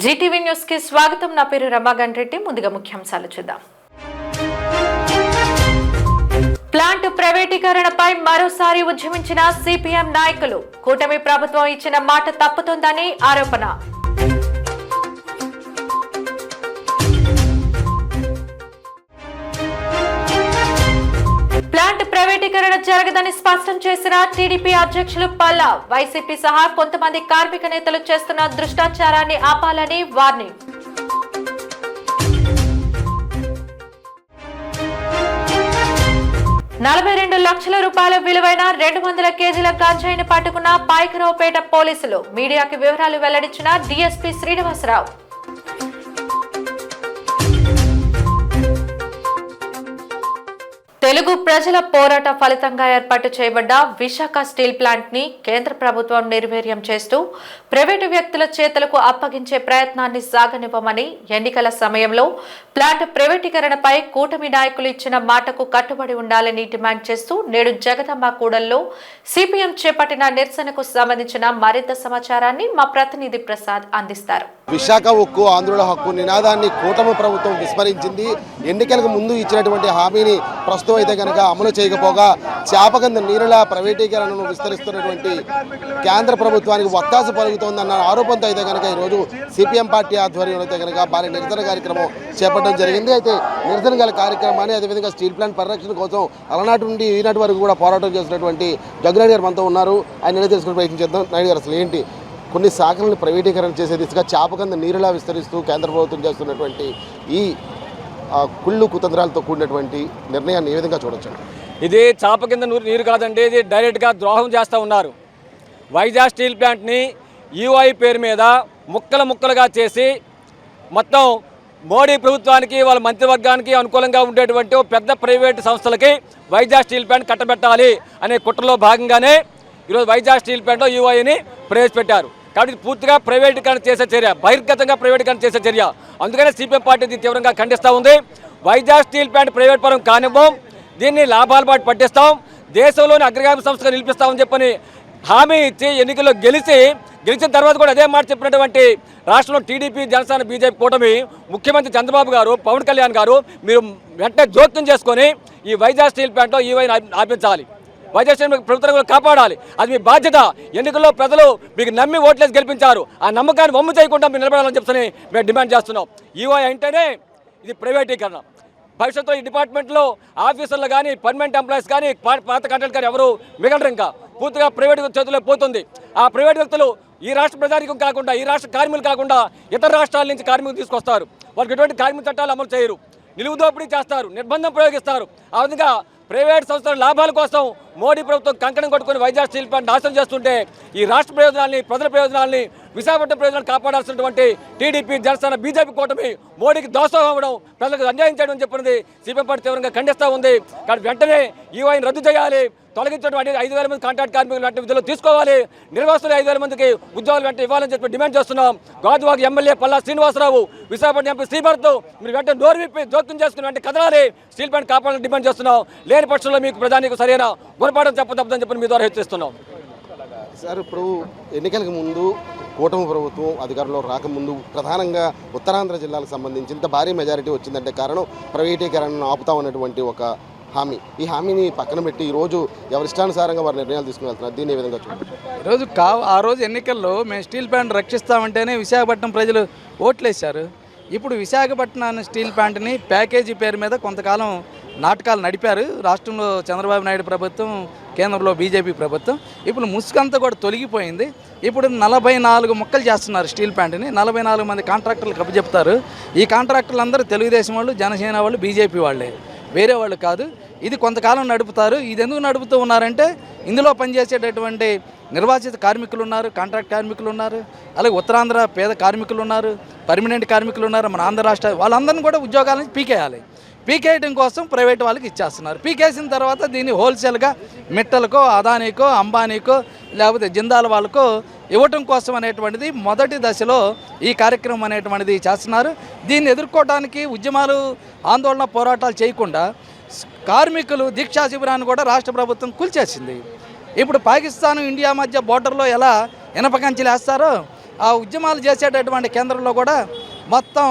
Zee TV news కి స్వాగతం. నా పేరు రమాగన్ రెడ్డి. ముందుగా ముఖ్యాంశాలు చూద్దాం. ప్లాంట్ ప్రైవేటీకరణపై మరోసారి ఉద్యమించిన సిపిఎం నాయకులు. కూటమి ప్రభుత్వం ఇచ్చిన మాట తప్పుతోందని ఆరోపణ. ప్లాంట్ ప్రైవేటీకరణ జరగదని స్పష్టం చేసిన టీడీపీ అధ్యక్షులు పల్లా. వైసీపీ సహా కొంతమంది కార్మిక నేతలు చేస్తున్న దుష్టాచారాన్ని ఆపాలని వార్నింగ్. ₹42 లక్షల విలువైన 200 కేజీల గంజాయిని పట్టుకున్న పాయకరావుపేట పోలీసులు. మీడియాకి వివరాలు వెల్లడించిన డీఎస్పీ శ్రీనివాసరావు. తెలుగు ప్రజల పోరాట ఫలితంగా ఏర్పాటు చేయబడ్డ విశాఖ స్టీల్ ప్లాంట్ ని కేంద్ర ప్రభుత్వం నిర్వీర్యం చేస్తూ ప్రైవేటు వ్యక్తుల చేతులకు అప్పగించే ప్రయత్నాన్ని సాగనివ్వమని ఎన్నికల సమయంలో ప్లాంట్ ప్రైవేటీకరణపై కూటమి నాయకులు ఇచ్చిన మాటకు కట్టుబడి ఉండాలని డిమాండ్ చేస్తూ నేడు జగదమ్మ కూడల్లో సిపిఎం చేపట్టిన నిరసనకు సంబంధించిన మరింత సమాచారాన్ని మా ప్రతినిధి ప్రసాద్ అందిస్తారు. విశాఖ ఉక్కు ఆంధ్రుల హక్కు నినాదాన్ని కూటమి ప్రభుత్వం విస్మరించింది. ఎన్నికలకు ముందు ఇచ్చినటువంటి హామీని ప్రస్తుతం అయితే కనుక అమలు చేయకపోగా చేపకంద నీరుల ప్రైవేటీకరణను విస్తరిస్తున్నటువంటి కేంద్ర ప్రభుత్వానికి వత్తాసు పలుకుతోందన్న ఆరోపణతో అయితే కనుక ఈరోజు సిపిఎం పార్టీ ఆధ్వర్యంలో అయితే కనుక భారీ నిరసన కార్యక్రమం చేపట్టడం జరిగింది. అయితే నిరసన గల కార్యక్రమాన్ని అదేవిధంగా స్టీల్ ప్లాంట్ పరిరక్షణ కోసం అలనాటి నుండి ఈనాటి వరకు కూడా పోరాటం చేసినటువంటి జగ్గునాయుడు గారు మనతో ఉన్నారు. ఆయన తెలుసుకునే ప్రయత్నం చేద్దాం. నాయుడు గారు, అసలు ఏంటి కొన్ని శాఖలను ప్రైవేటీకరణ చేసే దిశగా చేపకంద నీరులా విస్తరిస్తూ కేంద్ర ప్రభుత్వం చేస్తున్నటువంటి ఈ కుళ్ళు కుతంత్రాలతో కూడినటువంటి నిర్ణయాన్ని ఏ విధంగా చూడొచ్చు? ఇది చాప కింద నీరు కాదండి, ఇది డైరెక్ట్గా ద్రోహం చేస్తూ ఉన్నారు. వైజాగ్ స్టీల్ ప్లాంట్ని ఈఓఐ పేరు మీద ముక్కలుగా చేసి మొత్తం మోడీ ప్రభుత్వానికి వాళ్ళ మంత్రివర్గానికి అనుకూలంగా ఉండేటువంటి పెద్ద ప్రైవేటు సంస్థలకి వైజాగ్ స్టీల్ ప్లాంట్ కట్టబెట్టాలి అనే కుట్రలో భాగంగానే ఈరోజు వైజాగ్ స్టీల్ ప్లాంట్లో ఈఓఐని ప్రవేశపెట్టారు. కాబట్టి పూర్తిగా ప్రైవేటీకరణ చేసే చర్య, బహిర్గతంగా ప్రైవేటీకరణ చేసే చర్య. అందుకనే సిపిఎం పార్టీ దీన్ని తీవ్రంగా ఖండిస్తూ ఉంది. వైజాగ్ స్టీల్ ప్లాంట్ ప్రైవేట్ పరం కానివ్వం, దీన్ని లాభాల పాటు పట్టిస్తాం, దేశంలోని అగ్రగామి సంస్థగా నిలిపిస్తామని చెప్పని హామీ ఇచ్చి ఎన్నికల్లో గెలిచిన తర్వాత కూడా అదే మాట చెప్పినటువంటి రాష్ట్రంలో టీడీపీ, జనసేన, బీజేపీ కూటమి ముఖ్యమంత్రి చంద్రబాబు గారు, పవన్ కళ్యాణ్ గారు మీరు వెంటనే జోక్యం చేసుకొని ఈ వైజాగ్ స్టీల్ ప్లాంట్లో ఈవైని ఆపించాలి, వైజాగ్ స్టీల్ ప్రభుత్వం కాపాడాలి. అది మీ బాధ్యత. ఎన్నికల్లో ప్రజలు మీకు నమ్మి ఓట్లేసి గెలిపించారు. ఆ నమ్మకాన్ని వమ్ము చేయకుండా మీరు నిలబడాలని చెప్పని మేము డిమాండ్ చేస్తున్నాం. ఈఓఐ అంటేనే ఇది ప్రైవేటీకరణ. భవిష్యత్తులో ఈ డిపార్ట్మెంట్లో ఆఫీసర్లు కానీ, పర్మనెంట్ ఎంప్లాయీస్ కానీ, పాత కాంట్రాక్ట్ కానీ ఎవరు మిగలరు. ఇంకా పూర్తిగా ప్రైవేట్ చేతుల్లో పోతుంది. ఆ ప్రైవేట్ వ్యక్తులు ఈ రాష్ట్ర ప్రజానికం కాకుండా, ఈ రాష్ట్ర కార్మికులు కాకుండా ఇతర రాష్ట్రాల నుంచి కార్మికులు తీసుకొస్తారు. వాళ్ళకి ఎటువంటి కార్మిక చట్టాలు అమలు చేయరు, నిలువు దోపిడీ చేస్తారు, నిర్బంధం ప్రయోగిస్తారు. ఆ విధంగా ప్రైవేట్ సంస్థల లాభాల కోసం మోడీ ప్రభుత్వం కంకణం కొట్టుకుని వైజాగ్ స్టీల్ ప్లాంట్ నాశనం చేస్తుంటే ఈ రాష్ట్ర ప్రయోజనాల్ని, ప్రజల ప్రయోజనాల్ని, విశాఖపట్నం ప్రయోజనాలు కాపాడాల్సినటువంటి టీడీపీ, జనసేన, బీజేపీ కూటమి మోడీకి దోషం అవ్వడం, ప్రజలకు అన్యాయం చేయడం చెప్పినది సిపిఎం పార్టీ తీవ్రంగా ఖండిస్తూ ఉంది. కానీ వెంటనే ఈఓఐని రద్దు చేయాలి, తొలగించడం 5,000 మంది కాంట్రాక్ట్ కార్మికులు వెంటనే విధులు తీసుకోవాలి, నిర్వాసులు 5,000 మందికి ఉద్యోగాలు వెంటనే ఇవ్వాలని చెప్పి డిమాండ్ చేస్తున్నాం. గాజువాక ఎమ్మెల్యే పల్లా శ్రీనివాసరావు, విశాఖపట్నం ఎంపీ శ్రీభర్తో మీరు వెంటనే నోరు విప్పి జోక్యం చేసుకుని వెంటనే కదలాలి, స్టీల్ ప్లాంట్ కాపాడాలని డిమాండ్ చేస్తున్నాం. లేని పక్షంలో మీకు ప్రధానికి సరైన గుణపాఠం చెప్పదని చెప్పి మీ ద్వారా హెచ్చరిస్తున్నాం. సార్, ఇప్పుడు ఎన్నికలకు ముందు కూటమి ప్రభుత్వం అధికారంలో రాకముందు ప్రధానంగా ఉత్తరాంధ్ర జిల్లాలకు సంబంధించి ఇంత భారీ మెజారిటీ వచ్చిందంటే కారణం ప్రైవేటీకరణను ఆపుతామన్నటువంటి ఒక హామీ. ఈ హామీని పక్కన పెట్టి ఈరోజు ఎవరిష్టానుసారంగా వారి నిర్ణయాలు తీసుకుని వెళ్తున్నారు. దీన్ని ఏ విధంగా చూడండి? ఈరోజు ఆ రోజు ఎన్నికల్లో మేము స్టీల్ ప్లాంట్ రక్షిస్తామంటేనే విశాఖపట్నం ప్రజలు ఓట్లేశారు. ఇప్పుడు విశాఖపట్నం స్టీల్ ప్లాంట్ని ప్యాకేజీ పేరు మీద కొంతకాలం నాటకాలు నడిపారు. రాష్ట్రంలో చంద్రబాబు నాయుడు ప్రభుత్వం, కేంద్రంలో బీజేపీ ప్రభుత్వం. ఇప్పుడు ముసుగంతా కూడా తొలగిపోయింది. ఇప్పుడు 44 ముక్కలు చేస్తున్నారు స్టీల్ ప్లాంట్ని. 44 మంది కాంట్రాక్టర్లు కప్పచెప్తారు. ఈ కాంట్రాక్టర్లు అందరూ తెలుగుదేశం వాళ్ళు, జనసేన వాళ్ళు, బీజేపీ వాళ్ళే, వేరే వాళ్ళు కాదు. ఇది కొంతకాలం నడుపుతారు. ఇది ఎందుకు నడుపుతూ ఉన్నారంటే ఇందులో పనిచేసేటటువంటి నిర్వాసిత కార్మికులు ఉన్నారు, కాంట్రాక్ట్ కార్మికులు ఉన్నారు, అలాగే ఉత్తరాంధ్ర పేద కార్మికులు ఉన్నారు, పర్మనెంట్ కార్మికులు ఉన్నారు, మన ఆంధ్ర రాష్ట్ర వాళ్ళందరినీ కూడా ఉద్యోగాల నుంచి పీకేయాలి. పీకేయడం కోసం ప్రైవేట్ వాళ్ళకి ఇచ్చేస్తున్నారు. పీకేసిన తర్వాత దీన్ని హోల్సేల్గా మిట్టలకో, అదానీకో, అంబానీకో, లేకపోతే జిందాల్ వాళ్ళకో ఇవ్వటం కోసం అనేటువంటిది మొదటి దశలో ఈ కార్యక్రమం అనేటువంటిది చేస్తున్నారు. దీన్ని ఎదుర్కోవడానికి ఉద్యమాలు, ఆందోళన, పోరాటాలు చేయకుండా కార్మికులు దీక్షా శిబిరాన్ని కూడా రాష్ట్ర ప్రభుత్వం కూల్చేసింది. ఇప్పుడు పాకిస్తాన్, ఇండియా మధ్య బోర్డర్లో ఎలా ఇనప కంచెలు వేస్తారో ఆ ఉద్యమాలు చేసేటటువంటి కేంద్రంలో కూడా మొత్తం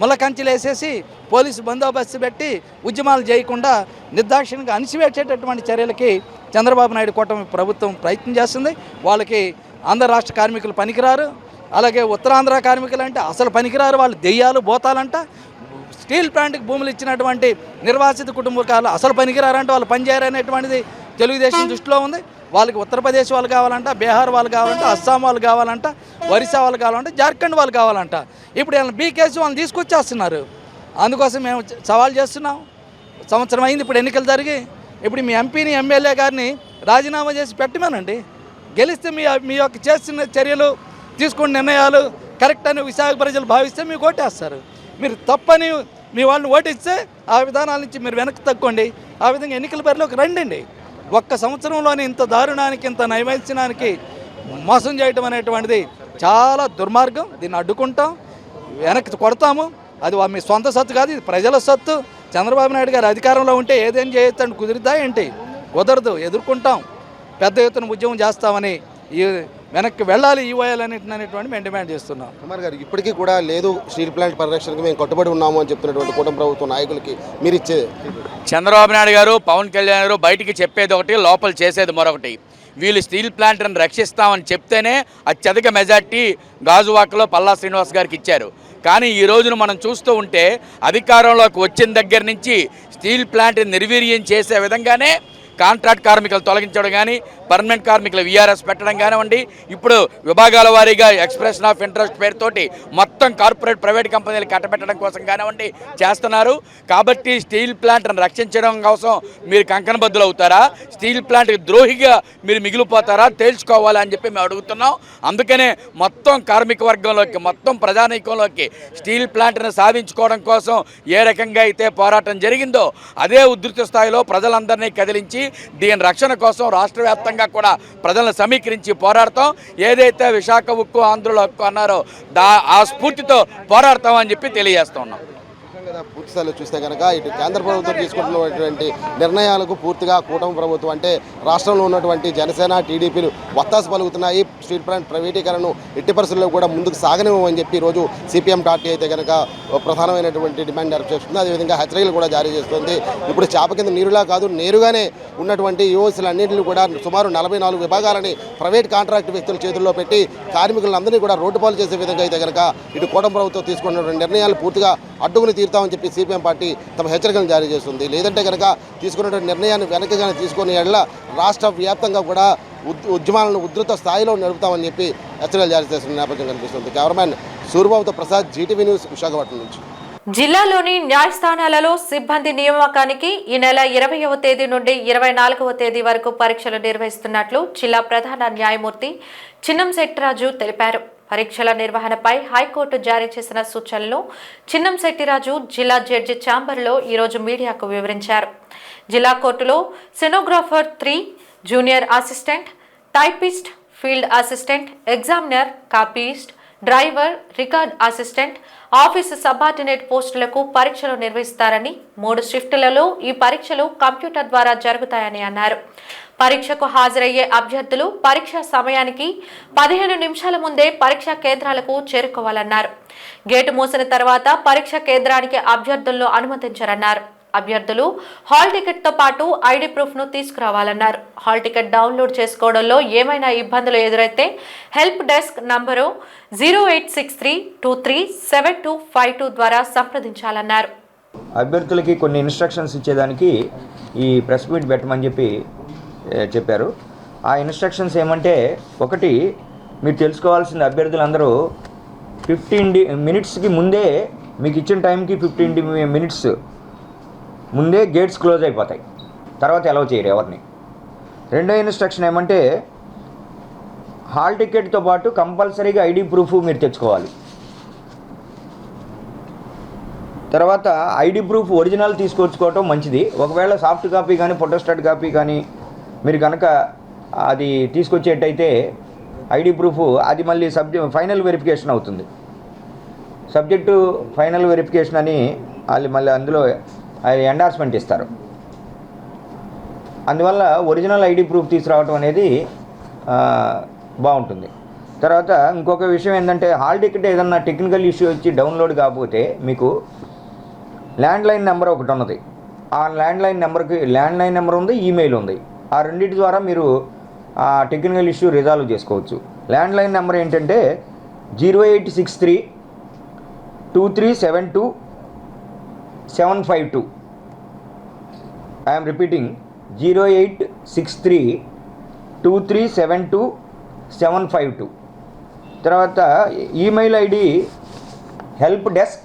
ముళ్ళకంచెలు వేసేసి పోలీసు బందోబస్తు పెట్టి ఉద్యమాలు చేయకుండా నిర్దాక్షిణ్యంగా అణిచివేసేటటువంటి చర్యలకి చంద్రబాబు నాయుడు కూటమి ప్రభుత్వం ప్రయత్నం చేస్తుంది. వాళ్ళకి ఆంధ్ర రాష్ట్ర కార్మికులు పనికిరారు, అలాగే ఉత్తరాంధ్ర కార్మికులు అంటే అసలు పనికిరారు, వాళ్ళు దెయ్యాలు బోతాలంట. స్టీల్ ప్లాంట్కి భూములు ఇచ్చినటువంటి నిర్వాసిత కుటుంబాలు అసలు పనికిరారంటే వాళ్ళు పనిచేయరనేటువంటిది తెలుగుదేశం దృష్టిలో ఉంది. వాళ్ళకి ఉత్తరప్రదేశ్ వాళ్ళు కావాలంట, బీహార్ వాళ్ళు కావాలంట, అస్సాం వాళ్ళు కావాలంట, ఒరిస్సా వాళ్ళు కావాలంట, జార్ఖండ్ వాళ్ళు కావాలంట. ఇప్పుడు వీళ్ళని బీకేసి వాళ్ళని తీసుకొచ్చేస్తున్నారు. అందుకోసం మేము సవాల్ చేస్తున్నాం. సంవత్సరం అయింది ఇప్పుడు ఎన్నికలు జరిగి. ఇప్పుడు మీ ఎంపీని ఎమ్మెల్యే గారిని రాజీనామా చేసి పెట్టమనండి. గెలిస్తే మీ యొక్క చేస్తున్న చర్యలు తీసుకున్న నిర్ణయాలు కరెక్ట్ అని విశాఖ ప్రజలు భావిస్తే మీకు ఓటేస్తారు. మీరు తప్పని మీ వాళ్ళని ఓటిస్తే ఆ విధానాల నుంచి మీరు వెనక్కి తక్కోండి. ఆ విధంగా ఎన్నికల బరిలోకి రండి. ఒక్క సంవత్సరంలోనే ఇంత దారుణానికి, ఇంత నైవేద్యానికి మోసం చేయటం అనేటువంటిది చాలా దుర్మార్గం. దీన్ని అడ్డుకుంటాం, వెనక్కి కొడతాము. అది మీ సొంత సత్తు కాదు, ఇది ప్రజల సత్తు. చంద్రబాబు నాయుడు గారు అధికారంలో ఉంటే ఏదేం చేయొచ్చని కుదిరిద్దా ఏంటి? కుదరదు, ఎదుర్కొంటాం. పెద్ద ఎత్తున ఉద్యమం చేస్తామని వెనక్కి వెళ్ళాలి అనేటువంటి మేము డిమాండ్ చేస్తున్నాం. కుమార్ గారు, ఇప్పటికీ కూడా లేదు స్టీల్ ప్లాంట్ పరిరక్షణకు మేము కట్టుబడి ఉన్నాము అని చెప్తున్నటువంటి కూటమి ప్రభుత్వ నాయకులకి మీరు ఇచ్చే చంద్రబాబు నాయుడు గారు, పవన్ కళ్యాణ్ గారు బయటికి చెప్పేది ఒకటి, లోపల చేసేది మరొకటి. వీళ్ళు స్టీల్ ప్లాంట్ని రక్షిస్తామని చెప్తేనే అత్యధిక మెజార్టీ గాజువాకలో పల్లా శ్రీనివాస్ గారికి ఇచ్చారు. కానీ ఈ రోజున మనం చూస్తూ ఉంటే అధికారంలోకి వచ్చిన దగ్గర నుంచి స్టీల్ ప్లాంట్ని నిర్వీర్యం చేసే విధంగానే కాంట్రాక్ట్ కార్మికులు తొలగించడం కానీ, పర్మనెంట్ కార్మికులు వీఆర్ఎస్ పెట్టడం కానివ్వండి, ఇప్పుడు విభాగాల వారీగా ఎక్స్ప్రెషన్ ఆఫ్ ఇంట్రెస్ట్ పేరుతోటి మొత్తం కార్పొరేట్ ప్రైవేట్ కంపెనీలు కట్టబెట్టడం కోసం కానివ్వండి చేస్తున్నారు. కాబట్టి స్టీల్ ప్లాంట్ను రక్షించడం కోసం మీరు కంకణబద్దులు అవుతారా, స్టీల్ ప్లాంట్కి ద్రోహిగా మీరు మిగిలిపోతారా తేల్చుకోవాలి అని చెప్పి మేము అడుగుతున్నాం. అందుకనే మొత్తం కార్మిక వర్గంలోకి, మొత్తం ప్రజానీకంలోకి స్టీల్ ప్లాంట్ను సాధించుకోవడం కోసం ఏ రకంగా అయితే పోరాటం జరిగిందో అదే ఉధృత స్థాయిలో ప్రజలందరినీ కదిలించి దీని రక్షణ కోసం రాష్ట్ర వ్యాప్తంగా కూడా ప్రజలను సమీకరించి పోరాడతాం. ఏదైతే విశాఖ ఉక్కు, ఆంధ్రుల హక్కు అన్నారో ఆ స్ఫూర్తితో పోరాడతామని చెప్పి తెలియజేస్తూ ఉన్నాం. పూర్తి స్థాయిలో చూస్తే కనుక ఇటు కేంద్ర ప్రభుత్వం తీసుకుంటున్నటువంటి నిర్ణయాలకు పూర్తిగా కూటమి ప్రభుత్వం అంటే రాష్ట్రంలో ఉన్నటువంటి జనసేన, టీడీపీలు వత్తాసు పలుకుతున్నాయి. స్టీల్ ప్లాంట్ ప్రైవేటీకరణను ఎట్టి పరిస్థితుల్లో కూడా ముందుకు సాగనివ్వమని చెప్పి ఈరోజు సిపిఎం పార్టీ అయితే కనుక ప్రధానమైనటువంటి డిమాండ్ చేస్తుంది. అదేవిధంగా హెచ్చరికలు కూడా జారీ చేస్తుంది. ఇప్పుడు చేప కింద నీరులా కాదు, నేరుగానే ఉన్నటువంటి యూఎస్లన్నింటినీ కూడా సుమారు 44 విభాగాలని ప్రైవేట్ కాంట్రాక్ట్ వ్యక్తుల చేతుల్లో పెట్టి కార్మికులందరినీ కూడా రోడ్డు పాలు చేసే విధంగా అయితే కనుక ఇటు కూటమి ప్రభుత్వం తీసుకున్నటువంటి నిర్ణయాలు పూర్తిగా అడ్డుకుని తీరుతామని చెప్పి సిపిఎం పార్టీ తమ హెచ్చరికలు జారీ చేస్తుంది. లేదంటే కనుక తీసుకున్నటువంటి నిర్ణయాన్ని వెనకగానే తీసుకునే ఎడల రాష్ట్ర వ్యాప్తంగా కూడా ఉద్యమాలను ఉధృత స్థాయిలో నడుపుతామని చెప్పి హెచ్చరికలు జారీ చేస్తున్న నేపథ్యం కనిపిస్తుంది. కెమెరామ్యాన్ సూర్యబాబుతో ప్రసాద్, జీటీవీ న్యూస్, విశాఖపట్నం నుంచి. జిల్లాలోని న్యాయస్థానాలలో సిబ్బంది నియామకానికి ఈ నెల 20వ తేదీ నుండి 24వ తేదీ వరకు పరీక్షలు నిర్వహిస్తున్నట్లు జిల్లా ప్రధాన న్యాయమూర్తి చిన్నంశెట్టిరాజు తెలిపారు. పరీక్షల నిర్వహణపై హైకోర్టు జారీ చేసిన సూచనలను చిన్నంశెట్టిరాజు జిల్లా జడ్జి ఛాంబర్లో ఈరోజు మీడియాకు వివరించారు. జిల్లా కోర్టులో సెనోగ్రాఫర్ 3, junior assistant, typist, field assistant, examiner, copyist, driver, record assistant, office subordinate పోస్టులకు పరీక్షలు నిర్వహిస్తారని, 3 షిఫ్టులలో ఈ పరీక్షలు కంప్యూటర్ ద్వారా జరుగుతాయని అన్నారు. పరీక్షకు హాజరయ్యే అభ్యర్థులు పరీక్ష సమయానికి 15 నిమిషాల ముందే పరీక్షా కేంద్రాలకు చేరుకోవాలన్నారు. గేటు మూసిన తర్వాత పరీక్ష కేంద్రానికి అభ్యర్థులను అనుమతించారన్నారు. అభ్యర్థులు హాల్ టికెట్తో పాటు ఐడి ప్రూఫ్ను తీసుకురావాలన్నారు. హాల్ టికెట్ డౌన్లోడ్ చేసుకోవడంలో ఏమైనా ఇబ్బందులు ఎదురైతే హెల్ప్ డెస్క్ నంబరు 0863237252 ద్వారా సంప్రదించాలన్నారు. అభ్యర్థులకి కొన్ని ఇన్స్ట్రక్షన్స్ ఇచ్చేదానికి ఈ ప్రెస్ మీట్ పెట్టమని చెప్పారు. ఆ ఇన్స్ట్రక్షన్స్ ఏమంటే, ఒకటి, మీరు తెలుసుకోవాల్సిన అభ్యర్థులందరూ 15 మినిట్స్కి ముందే, మీకు ఇచ్చిన టైంకి 15 మినిట్స్ ముందే గేట్స్ క్లోజ్ అయిపోతాయి. తర్వాత అలౌ చేయరు ఎవరిని. రెండో ఇన్స్ట్రక్షన్ ఏమంటే, హాల్ టికెట్తో పాటు కంపల్సరీగా ఐడి ప్రూఫ్ మీరు తెచ్చుకోవాలి. తర్వాత ఐడి ప్రూఫ్ ఒరిజినల్ తీసుకొచ్చుకోవటం మంచిది. ఒకవేళ సాఫ్ట్ కాపీ కానీ ఫోటోస్టాట్ కాపీ కానీ మీరు కనుక అది తీసుకొచ్చేటైతే ఐడి ప్రూఫ్ అది మళ్ళీ ఫైనల్ వెరిఫికేషన్ అవుతుంది. సబ్జెక్టు ఫైనల్ వెరిఫికేషన్ అని వాళ్ళు మళ్ళీ అందులో ఎండార్స్మెంట్ ఇస్తారు. అందువల్ల ఒరిజినల్ ఐడి ప్రూఫ్ తీసుకురావటం అనేది బాగుంటుంది. తర్వాత ఇంకొక విషయం ఏంటంటే హాల్ టికెట్ ఏదన్నా టెక్నికల్ ఇష్యూ వచ్చి డౌన్లోడ్ కాకపోతే మీకు ల్యాండ్లైన్ నెంబర్ ఒకటి ఉన్నది. ఆ ల్యాండ్లైన్ నెంబర్ ఉంది, ఈమెయిల్ ఉంది. ఆ రెండింటి ద్వారా మీరు ఆ టెక్నికల్ ఇష్యూ రిజాల్వ్ చేసుకోవచ్చు. ల్యాండ్లైన్ నెంబర్ ఏంటంటే 0863 2372 752. I'm repeating 0863 2372 752. తర్వాత email ID help desk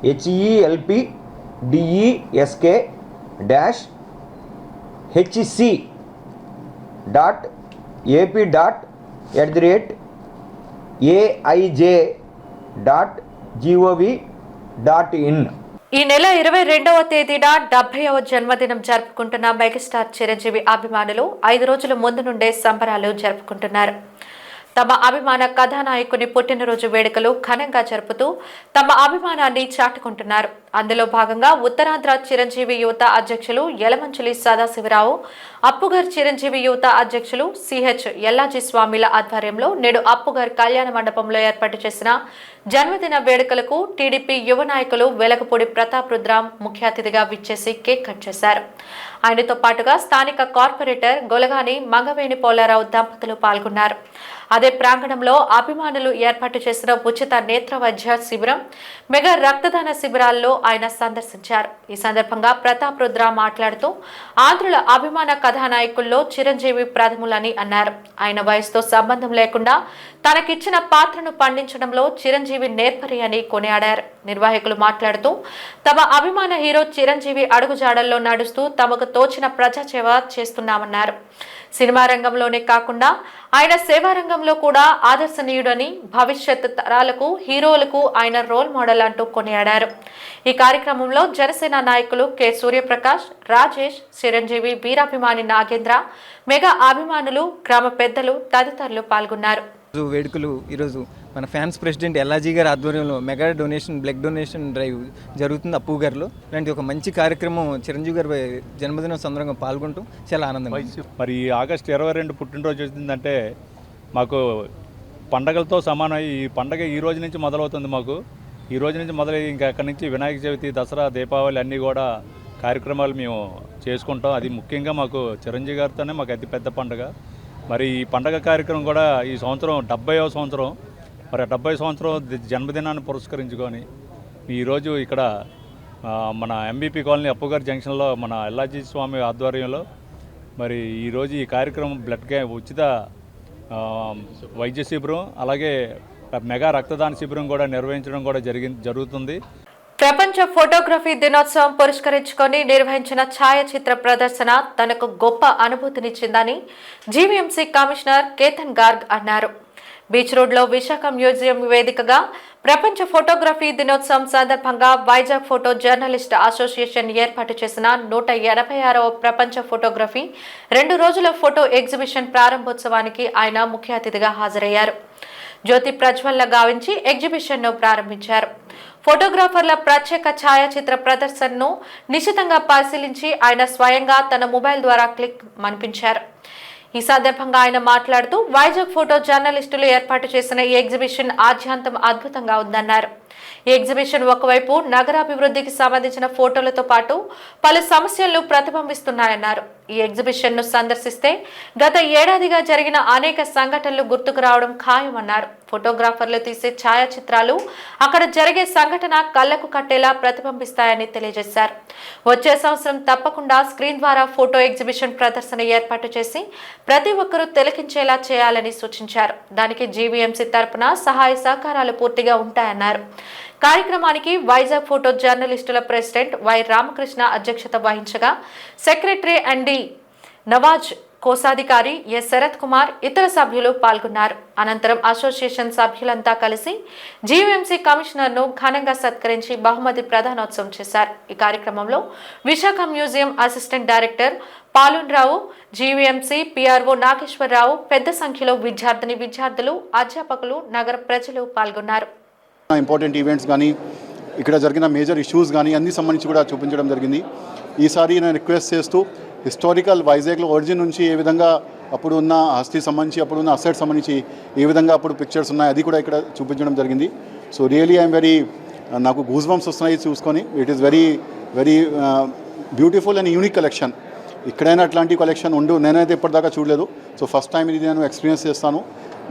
HELP-HC.AP.AIJ.gov.in. ఈ నెల 22వ తేదీన 70వ జన్మదినం జరుపుకుంటున్న మెగాస్టార్ చిరంజీవి అభిమానులు 5 రోజుల ముందు నుండే సంబరాలు జరుపుకుంటున్నారు. తమ అభిమాన కథానాయకుని పుట్టినరోజు వేడుకలు ఘనంగా జరుపుతూ తమ అభిమానాన్ని చాటుకుంటున్నారు. అందులో భాగంగా ఉత్తరాంధ్ర చిరంజీవి యువత అధ్యక్షులు యలమంచిలి సదాశివరావు, అప్పుగర్ చిరంజీవి యువత అధ్యక్షులు సిహెచ్ ఎల్లాజీ స్వామిల ఆధ్వర్యంలో నేడు అప్పుగర్ కళ్యాణ మండపంలో ఏర్పాటు చేసిన జన్మదిన వేడుకలకు టీడీపీ యువ నాయకులు వెలగపూడి ప్రతాప్ రుద్ర ముఖ్య అతిథిగా విచ్చేసి కేక్ కట్ చేశారు. ఆయనతో పాటుగా స్థానిక కార్పొరేటర్ గొలగాని మంగవేణి పోలారావు దంపతులు పాల్గొన్నారు. అదే ప్రాంగణంలో అభిమానులు ఏర్పాటు చేసిన ఉచిత నేత్ర వైద్య శిబిరం, మెగా రక్తదాన శిబిరాల్లో ఆయన సందర్శించారు. ఈ సందర్భంగా ప్రతాప్ రుద్ర మాట్లాడుతూ ఆంధ్రుల అభిమాన కథానాయకుల్లో చిరంజీవి ప్రథములని అన్నారు. ఆయన వయసుతో సంబంధం లేకుండా తనకిచ్చిన పాత్రను పండించడంలో చిరంజీవి నేర్పరి అని కొనియాడారు. నిర్వాహకులు మాట్లాడుతూ తమ అభిమాన హీరో చిరంజీవి అడుగుజాడల్లో నడుస్తూ తమకు తోచిన ప్రజాసేవ చేస్తున్నామన్నారు. సినిమా రంగంలోనే కాకుండా ఆయన సేవా రంగంలో కూడా ఆదర్శనీయుడని, భవిష్యత్ తరాలకు హీరోలకు ఆయన రోల్ మోడల్ అంటూ కొనియాడారు. ఈ కార్యక్రమంలో జనసేన నాయకులు కె సూర్యప్రకాష్, రాజేష్, చిరంజీవి వీరాభిమాని నాగేంద్ర, మెగా అభిమానులు, గ్రామ పెద్దలు తదితరులు పాల్గొన్నారు. వేడుకలు ఈరోజు మన ఫ్యాన్స్ ప్రెసిడెంట్ ఎల్లాజీ గారి ఆధ్వర్యంలో mega donation blood donation drive జరుగుతుంది అప్పు గారిలో. ఇలాంటి ఒక మంచి కార్యక్రమం చిరంజీవి గారి జన్మదినం సందర్భంగా పాల్గొంటూ చాలా ఆనందంగా. మరి ఆగస్టు 22 పుట్టినరోజు వచ్చిందంటే మాకు పండగలతో సమానం. ఈ పండగ ఈ రోజు నుంచి మొదలవుతుంది. మాకు ఈ రోజు నుంచి మొదలై ఇంకా అక్కడి నుంచి వినాయక చవితి, దసరా, దీపావళి అన్నీ కూడా కార్యక్రమాలు మేము చేసుకుంటాం. అది ముఖ్యంగా మాకు చిరంజీవి గారితోనే మాకు అతిపెద్ద పండుగ. మరి ఈ పండగ కార్యక్రమం కూడా ఈ సంవత్సరం 70వ సంవత్సరం. మరి 70 సంవత్సరం జన్మదినాన్ని పురస్కరించుకొని ఈరోజు ఇక్కడ మన ఎంబీపీ కాలనీ అప్పుగారి జంక్షన్లో మన ఎల్లాజీ స్వామి ఆధ్వర్యంలో మరి ఈరోజు ఈ కార్యక్రమం ఉచిత వైద్య శిబిరం, అలాగే మెగా రక్తదాన శిబిరం కూడా నిర్వహించడం కూడా జరుగుతుంది. ప్రపంచ ఫోటోగ్రఫీ దినోత్సవం పురస్కరించుకొని నిర్వహించిన ఛాయాచిత్ర ప్రదర్శన తనకు గొప్ప అనుభూతినిచ్చిందని జీవీఎంసీ కమిషనర్ కేతన్ గార్గ్ అన్నారు. బీచ్ రోడ్లో విశాఖ మ్యూజియం వేదికగా ప్రపంచ ఫోటోగ్రఫీ దినోత్సవం సందర్భంగా వైజాగ్ ఫోటో జర్నలిస్ట్ అసోసియేషన్ ఏర్పాటు చేసిన 186వ ప్రపంచ ఫోటోగ్రఫీ 2 రోజుల ఫోటో ఎగ్జిబిషన్ ప్రారంభోత్సవానికి ఆయన ముఖ్య అతిథిగా హాజరయ్యారు. జ్యోతి ప్రజ్వల్ల గావించి ఎగ్జిబిషన్ను ప్రారంభించారు. ఫోటోగ్రాఫర్ల ప్రత్యేక ఛాయాచిత్ర ప్రదర్శనను నిశితంగా పరిశీలించి ఆయన స్వయంగా తన మొబైల్ ద్వారా క్లిక్ మనిపించారు. ఈ సందర్భంగా ఆయన మాట్లాడుతూ వైజాగ్ ఫోటో జర్నలిస్టులు ఏర్పాటు చేసిన ఈ ఎగ్జిబిషన్ ఆద్యంతం అద్భుతంగా ఉందన్నారు. ఈ ఎగ్జిబిషన్ ఒకవైపు నగరాభివృద్ధికి సంబంధించిన ఫోటోలతో పాటు పలు సమస్యలను ప్రతిబింబిస్తున్నాయన్నారు. ఈ ఎగ్జిబిషన్ ను సందర్శిస్తే గత ఏడాదిగా జరిగిన అనేక సంఘటనలు గుర్తుకు రావడం ఖాయమన్నారు. ఫోటోగ్రాఫర్లు తీసే ఛాయాచిత్రాలు అక్కడ జరిగే సంఘటన కళ్లకు కట్టేలా ప్రతిబింబిస్తాయని తెలియజేశారు. వచ్చే సంవత్సరం తప్పకుండా స్క్రీన్ ద్వారా ఫోటో ఎగ్జిబిషన్ ప్రదర్శన ఏర్పాటు చేసి ప్రతి ఒక్కరూ తిలకించేలా చేయాలని సూచించారు. దానికి జీవీఎంసీ తరపున సహాయ సహకారాలు పూర్తిగా ఉంటాయన్నారు. కార్యక్రమానికి వైజాగ్ ఫోటో జర్నలిస్టుల ప్రెసిడెంట్ వై రామకృష్ణ అధ్యక్షత వహించగా సెక్రటరీ అండి నవాజ్, కోశాధికారి ఎస్ శరత్ కుమార్, ఇతర సభ్యులు పాల్గొన్నారు. అనంతరం అసోసియేషన్ సభ్యులంతా కలిసి జీవీఎంసీ కమిషనర్ను ఘనంగా సత్కరించి బహుమతి ప్రదానోత్సవం చేశారు. ఈ కార్యక్రమంలో Visakha museum assistant director Palunrao, GVMC PRO Nageswararao, పెద్ద సంఖ్యలో విద్యార్థులు, అధ్యాపకులు, నగర ప్రజలు పాల్గొన్నారు. ఇంపార్టెంట్ ఈవెంట్స్ కానీ ఇక్కడ జరిగిన మేజర్ ఇష్యూస్ కానీ అన్ని సంబంధించి కూడా చూపించడం జరిగింది. ఈసారి నేను రిక్వెస్ట్ చేస్తూ హిస్టారికల్ వైజాగ్లో ఒరిజిన్ నుంచి ఏ విధంగా అప్పుడు ఉన్న ఆస్తి సంబంధించి అప్పుడు ఉన్న అసెట్ సంబంధించి ఏ విధంగా అప్పుడు పిక్చర్స్ ఉన్నాయి అది కూడా ఇక్కడ చూపించడం జరిగింది. సో రియలీ ఐఎమ్ వెరీ నాకు గూస్ బంప్స్ వస్తున్నాయి చూసుకొని. It is very very beautiful and unique collection. ఇక్కడైనా అట్లాంటి కలెక్షన్ నేనైతే ఇప్పటిదాకా చూడలేదు. సో ఫస్ట్ టైం ఇది నేను ఎక్స్పీరియన్స్ చేస్తాను.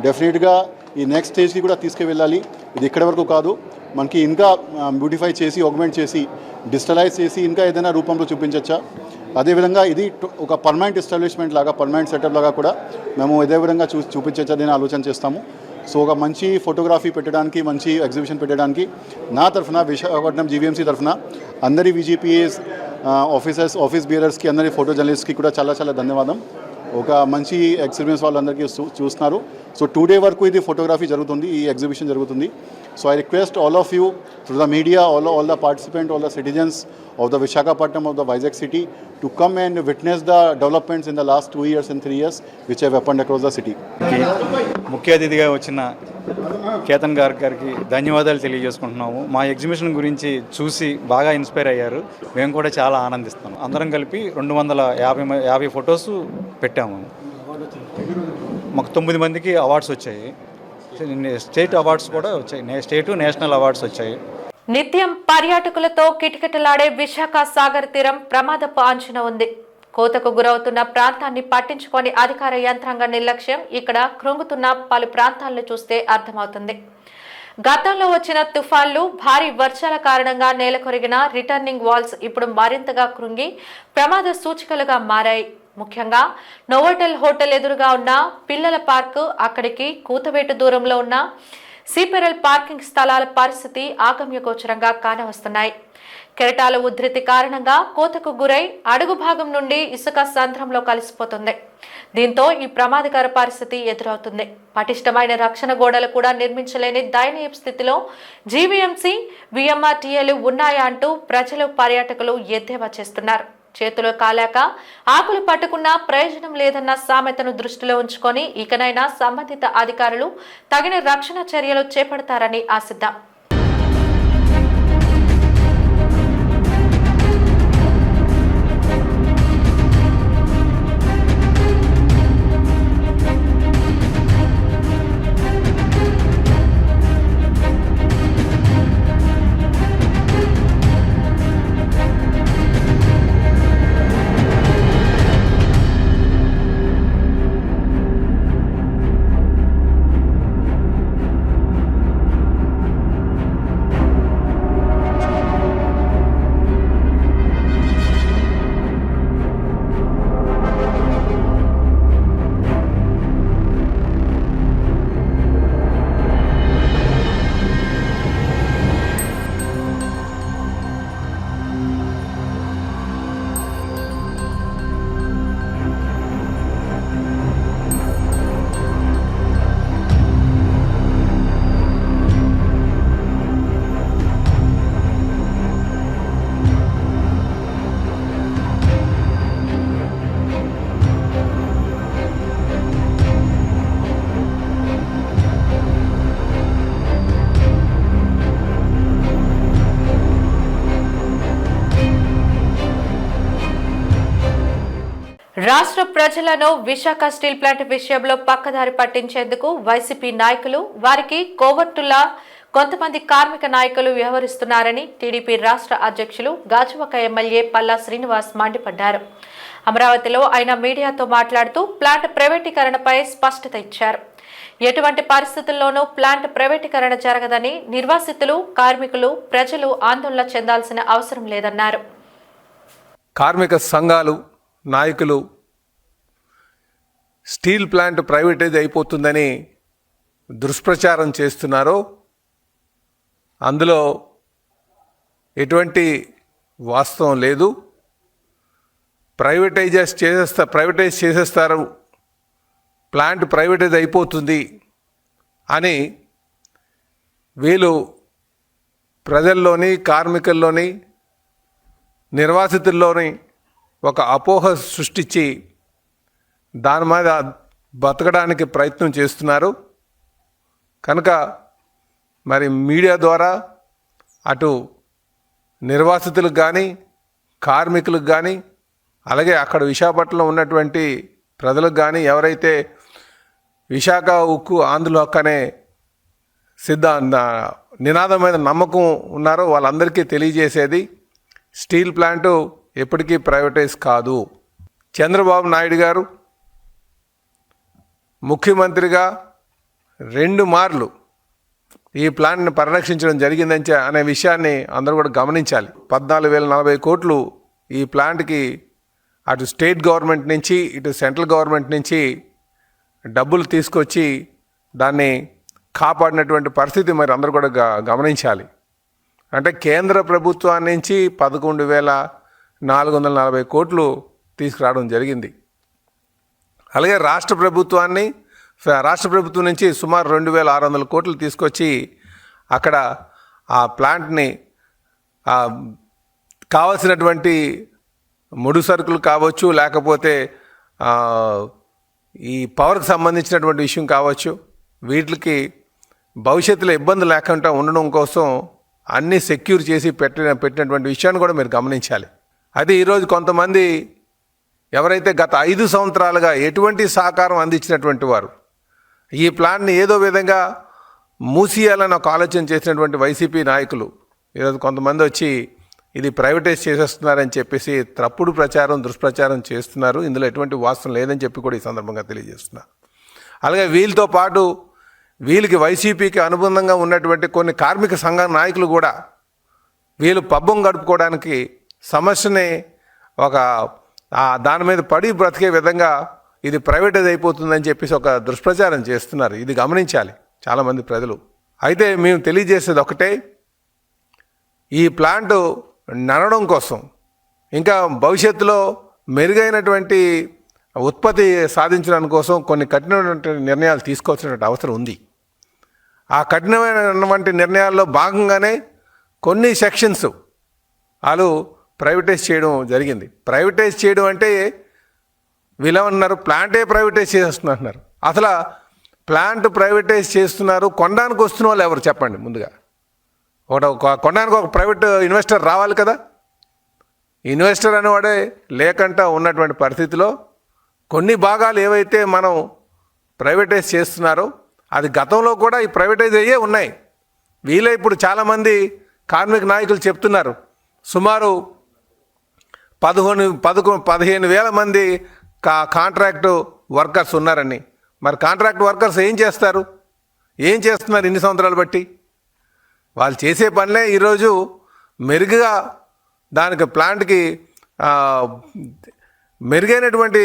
డెఫినెట్గా ఈ నెక్స్ట్ స్టేజ్కి కూడా తీసుకువెళ్ళాలి. ఇది ఇక్కడి వరకు కాదు, మనకి ఇంకా బ్యూటిఫై చేసి ఆగ్మెంట్ చేసి డిజిటలైజ్ చేసి ఇంకా ఏదైనా రూపంలో చూపించచ్చా. అదేవిధంగా ఇది ఒక పర్మనెంట్ ఎస్టాబ్లిష్మెంట్ లాగా పర్మనెంట్ సెటప్ లాగా కూడా మేము ఇదే విధంగా చూపించచ్చా దీని ఆలోచన చేస్తాము. సో ఒక మంచి ఫోటోగ్రఫీ పెట్టడానికి మంచి ఎగ్జిబిషన్ పెట్టడానికి నా తరఫున విశాఖపట్నం జీవీఎంసీ తరఫున అందరి విజిపిఎస్ ఆఫీసర్స్ ఆఫీస్ బేరర్స్కి అందరి ఫోటో జర్నలిస్ట్కి కూడా చాలా చాలా ధన్యవాదం. ఒక మంచి ఎక్స్పీరియన్స్ వాళ్ళందరికీ చూస్తున్నారు. సో 2 day వరకు ఇది ఫోటోగ్రఫీ జరుగుతుంది, ఈ ఎగ్జిబిషన్ జరుగుతుంది. So I request all of you through the media, all the participants, all the citizens of the Visakhapatnam, of the Vizag city to come and witness the developments in the last 2 years and 3 years which have happened across the city. ముఖ్య అతిథిగా వచ్చిన కేతన్ గారికి ధన్యవాదాలు తెలియజేసుకుంటున్నాము. మా exhibition గురించి చూసి బాగా ఇన్స్పైర్ అయ్యారు. మేము కూడా చాలా ఆనందిస్తాము. అందరం కలిపి 250 ఫొటోస్ పెట్టాము. మాకు 9 మందికి అవార్డ్స్ వచ్చాయి. స్టేట్ అవార్డ్స్ కూడా వచ్చాయి, స్టేట్ నేషనల్ అవార్డ్స్ వచ్చాయి. నిత్యం పర్యాటకులతో కిటకిటలాడే విశాఖ సాగర్ తీరం ప్రమాదపు అంచున ఉంది. కోతకు గురవుతున్న ప్రాంతాన్ని పట్టించుకొని అధికార యంత్రాంగ నిర్లక్ష్యం ఇక్కడ కృంగుతున్న పలు ప్రాంతాలను చూస్తే అర్థమవుతుంది. గతంలో వచ్చిన తుఫాన్లు, భారీ వర్షాల కారణంగా నేలకొరిగిన రిటర్నింగ్ వాల్స్ ఇప్పుడు మరింతగా కృంగి ప్రమాద సూచికలుగా మారాయి. ముఖ్యంగా నోవోటెల్ హోటల్ ఎదురుగా ఉన్న పిల్లల పార్కు, అక్కడికి కూతవేటు దూరంలో ఉన్న సిపెరల్ పార్కింగ్ స్థలాల పరిస్థితి ఆగమ్యగోచరంగా కానవస్తున్నాయి. కెరటాల ఉధృతి కారణంగా కోతకు గురై అడుగు భాగం నుండి ఇసుక సంద్రంలో కలిసిపోతుంది. దీంతో ఈ ప్రమాదకర పరిస్థితి ఎదురవుతుంది. పటిష్టమైన రక్షణ గోడలు కూడా నిర్మించలేని దయనీయ స్థితిలో జీవీఎంసీ, వీఎంఆర్టీఏలు ఉన్నాయా అంటూ ప్రజలు, పర్యాటకులు ఎద్దేవా చేస్తున్నారు. చేతులు కాలాక ఆకులు పట్టుకున్నా ప్రయోజనం లేదన్న సామెతను దృష్టిలో ఉంచుకొని ఇకనైనా సంబంధిత అధికారులు తగిన రక్షణ చర్యలు చేపడతారని ఆశిద్దాం. రాష్ట్ర ప్రజలను విశాఖ స్టీల్ ప్లాంట్ విషయంలో పక్కదారి పట్టించేందుకు వైసీపీ నాయకులు, వారికి కోవర్టులా కొంతమంది కార్మిక నాయకులు వ్యవహరిస్తున్నారని టీడీపీ రాష్ట్ర అధ్యక్షులు, గాజువాక ఎమ్మెల్యే పల్లా శ్రీనివాస్ మండిపడ్డారు. అమరావతిలో ఆయన మీడియాతో మాట్లాడుతూ ప్లాంట్ ప్రైవేటీకరణపై స్పష్టత ఇచ్చారు. ఎటువంటి పరిస్థితుల్లోనూ ప్లాంట్ ప్రైవేటీకరణ జరగదని, నిర్వాసితులు, కార్మికులు, ప్రజలు ఆందోళన చెందాల్సిన అవసరం లేదన్నారు. కార్మిక సంఘాలు, నాయకులు స్టీల్ ప్లాంట్ ప్రైవేటైజ్ అయిపోతుందని దుష్ప్రచారం చేస్తున్నారో అందులో ఎటువంటి వాస్తవం లేదు. ప్రైవేటైజ్ చేసేస్తారు, ప్లాంట్ ప్రైవేటైజ్ అయిపోతుంది అని వీళ్ళు ప్రజల్లోని, కార్మికుల్లోని, నిర్వాసితుల్లోని ఒక అపోహ సృష్టించి దాని మీద బతకడానికి ప్రయత్నం చేస్తున్నారు. కనుక మరి మీడియా ద్వారా అటు నిర్వాసితులకు కానీ, కార్మికులకు కానీ, అలాగే అక్కడ విశాఖపట్నంలో ఉన్నటువంటి ప్రజలకు కానీ ఎవరైతే విశాఖ ఉక్కు ఆంధ్రుల హక్కు అనే నినాదం మీద నమ్మకం ఉన్నారో వాళ్ళందరికీ తెలియజేసేది స్టీల్ ప్లాంటు ఎప్పటికీ ప్రైవేటైజ్ కాదు. చంద్రబాబు నాయుడు గారు ముఖ్యమంత్రిగా 2 మార్లు ఈ ప్లాంట్ని పరిరక్షించడం జరిగిందని అనే విషయాన్ని అందరూ కూడా గమనించాలి. 14,040 కోట్లు ఈ ప్లాంట్కి అటు స్టేట్ గవర్నమెంట్ నుంచి ఇటు సెంట్రల్ గవర్నమెంట్ నుంచి డబ్బులు తీసుకొచ్చి దాన్ని కాపాడినటువంటి పరిస్థితి మరి అందరూ కూడా గమనించాలి. అంటే కేంద్ర ప్రభుత్వం నుంచి 11,440 కోట్లు తీసుకురావడం జరిగింది. అలాగే రాష్ట్ర ప్రభుత్వం నుంచి సుమారు 2,600 కోట్లు తీసుకొచ్చి అక్కడ ఆ ప్లాంట్ని కావలసినటువంటి ముడి సరుకులు కావచ్చు, లేకపోతే ఈ పవర్కి సంబంధించినటువంటి విషయం కావచ్చు, వీటికి భవిష్యత్తులో ఇబ్బంది లేకుండా ఉండడం కోసం అన్నీ సెక్యూర్ చేసి పెట్టినటువంటి విషయాన్ని కూడా మీరు గమనించాలి. అది ఈరోజు కొంతమంది ఎవరైతే గత 5 సంవత్సరాలుగా ఎటువంటి సహకారం అందించినటువంటి వారు ఈ ప్లాన్ని ఏదో విధంగా మూసేయాలని ఒక ఆలోచన చేసినటువంటి వైసీపీ నాయకులు ఈరోజు కొంతమంది వచ్చి ఇది ప్రైవేటైజ్ చేసేస్తున్నారని చెప్పేసి తప్పుడు ప్రచారం, దుష్ప్రచారం చేస్తున్నారు. ఇందులో ఎటువంటి వాస్తవం లేదని చెప్పి కూడా ఈ సందర్భంగా తెలియజేస్తున్నారు. అలాగే వీళ్ళతో పాటు వీళ్ళకి వైసీపీకి అనుబంధంగా ఉన్నటువంటి కొన్ని కార్మిక సంఘ నాయకులు కూడా వీళ్ళు పబ్బం గడుపుకోవడానికి సమస్యని ఒక దాని మీద పడి బ్రతికే విధంగా ఇది ప్రైవేటైజ్ అయిపోతుందని చెప్పేసి ఒక దుష్ప్రచారం చేస్తున్నారు. ఇది గమనించాలి చాలామంది ప్రజలు. అయితే మేము తెలియజేసేది ఒకటే, ఈ ప్లాంటు నడవడం కోసం ఇంకా భవిష్యత్తులో మెరుగైనటువంటి ఉత్పత్తి సాధించడానికి కోసం కొన్ని కఠినమైనటువంటి నిర్ణయాలు తీసుకోవాల్సినటువంటి అవసరం ఉంది. ఆ కఠినమైనటువంటి నిర్ణయాల్లో భాగంగానే కొన్ని సెక్షన్స్ వాళ్ళు ప్రైవేటైజ్ చేయడం జరిగింది. ప్రైవేటైజ్ చేయడం అంటే వీళ్ళేమన్నారు, ప్లాంటే ప్రైవేటైజ్ చేస్తున్నారు. అసలు ప్లాంట్ ప్రైవేటైజ్ చేస్తున్నారు, కొనడానికి వస్తున్న వాళ్ళు ఎవరు చెప్పండి. ముందుగా కొనడానికి ఒక ప్రైవేట్ ఇన్వెస్టర్ రావాలి కదా. ఇన్వెస్టర్ అనేవాడే లేకుండా ఉన్నటువంటి పరిస్థితిలో కొన్ని భాగాలు ఏవైతే మనం ప్రైవేటైజ్ చేస్తున్నారో అది గతంలో కూడా ఈ ప్రైవేటైజ్ అయ్యే ఉన్నాయి. వీళ్ళే ఇప్పుడు చాలామంది కార్మిక నాయకులు చెప్తున్నారు సుమారు 15,000 మంది కాంట్రాక్టు వర్కర్స్ ఉన్నారని. మరి కాంట్రాక్ట్ వర్కర్స్ ఏం చేస్తున్నారు ఇన్ని సంవత్సరాలు బట్టి? వాళ్ళు చేసే పనులే ఈరోజు మెరుగ్గా దానికి ప్లాంట్కి మెరుగైనటువంటి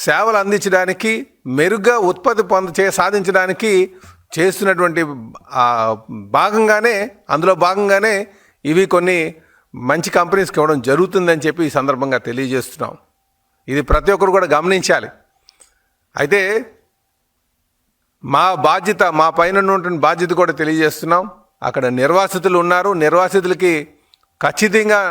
సేవలు అందించడానికి, మెరుగ్గా ఉత్పత్తి సాధించడానికి చేస్తున్నటువంటి అందులో భాగంగానే ఇవి కొన్ని మంచి కంపెనీస్కి ఇవ్వడం జరుగుతుందని చెప్పి ఈ సందర్భంగా తెలియజేస్తున్నాం. ఇది ప్రతి ఒక్కరు కూడా గమనించాలి. అయితే మా పైన ఉన్నటువంటి బాధ్యత కూడా తెలియజేస్తున్నాం. అక్కడ నిర్వాసితులు ఉన్నారు, నిర్వాసితులకి ఖచ్చితంగా